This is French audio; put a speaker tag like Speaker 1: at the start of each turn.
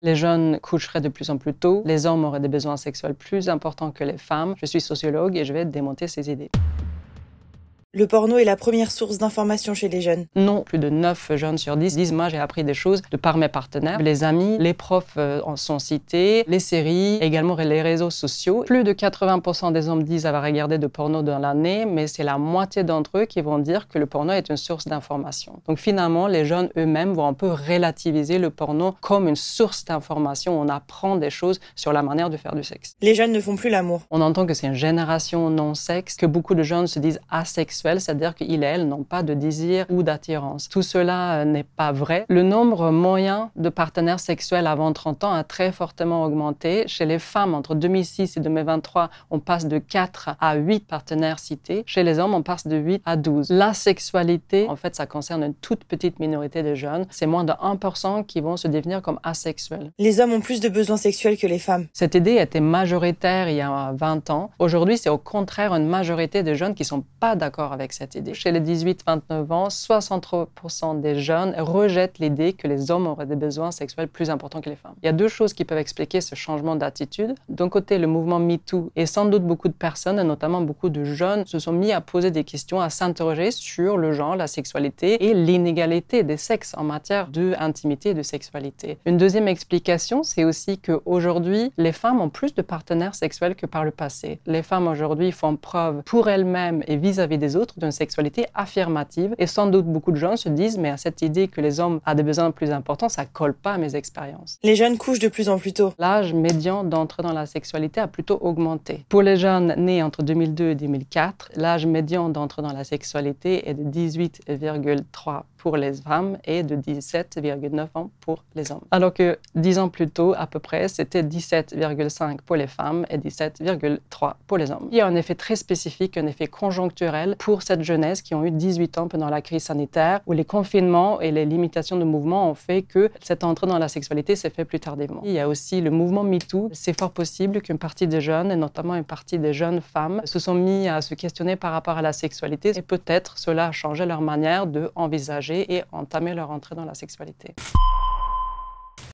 Speaker 1: Les jeunes coucheraient de plus en plus tôt, les hommes auraient des besoins sexuels plus importants que les femmes. Je suis sociologue et je vais démonter ces idées.
Speaker 2: Le porno est la première source d'information chez les jeunes.
Speaker 1: Non, plus de 9 jeunes sur 10 disent « moi j'ai appris des choses de par mes partenaires ». Les amis, les profs en sont cités, les séries, également les réseaux sociaux. Plus de 80% des hommes disent avoir regardé de porno dans l'année, mais c'est la moitié d'entre eux qui vont dire que le porno est une source d'information. Donc finalement, les jeunes eux-mêmes vont un peu relativiser le porno comme une source d'information. On apprend des choses sur la manière de faire du sexe.
Speaker 2: Les jeunes ne font plus l'amour.
Speaker 1: On entend que c'est une génération non-sexe, que beaucoup de jeunes se disent asexuels, c'est-à-dire qu'ils et elles n'ont pas de désir ou d'attirance. Tout cela n'est pas vrai. Le nombre moyen de partenaires sexuels avant 30 ans a très fortement augmenté. Chez les femmes, entre 2006 et 2023, on passe de 4 à 8 partenaires cités. Chez les hommes, on passe de 8 à 12. La sexualité, en fait, ça concerne une toute petite minorité de jeunes. C'est moins de 1% qui vont se définir comme asexuels.
Speaker 2: Les hommes ont plus de besoins sexuels que les femmes.
Speaker 1: Cette idée était majoritaire il y a 20 ans. Aujourd'hui, c'est au contraire une majorité de jeunes qui ne sont pas d'accord avec cette idée. Chez les 18-29 ans, 63% des jeunes rejettent l'idée que les hommes auraient des besoins sexuels plus importants que les femmes. Il y a deux choses qui peuvent expliquer ce changement d'attitude. D'un côté, le mouvement MeToo et sans doute beaucoup de personnes, et notamment beaucoup de jeunes, se sont mis à poser des questions, à s'interroger sur le genre, la sexualité et l'inégalité des sexes en matière d'intimité et de sexualité. Une deuxième explication, c'est aussi qu'aujourd'hui, les femmes ont plus de partenaires sexuels que par le passé. Les femmes aujourd'hui font preuve pour elles-mêmes et vis-à-vis des autres d'une sexualité affirmative et sans doute beaucoup de gens se disent mais à cette idée que les hommes ont des besoins plus importants, ça colle pas à mes expériences.
Speaker 2: Les jeunes couchent de plus en plus tôt.
Speaker 1: L'âge médian d'entrée dans la sexualité a plutôt augmenté. Pour les jeunes nés entre 2002 et 2004, l'âge médian d'entrée dans la sexualité est de 18,3 pour les femmes et de 17,9 ans pour les hommes. Alors que 10 ans plus tôt, à peu près, c'était 17,5 pour les femmes et 17,3 pour les hommes. Il y a un effet très spécifique, un effet conjoncturel pour cette jeunesse qui ont eu 18 ans pendant la crise sanitaire, où les confinements et les limitations de mouvement ont fait que cette entrée dans la sexualité s'est faite plus tardivement. Il y a aussi le mouvement MeToo. C'est fort possible qu'une partie des jeunes, et notamment une partie des jeunes femmes, se sont mis à se questionner par rapport à la sexualité et peut-être cela a changé leur manière d'envisager et entamer leur entrée dans la sexualité.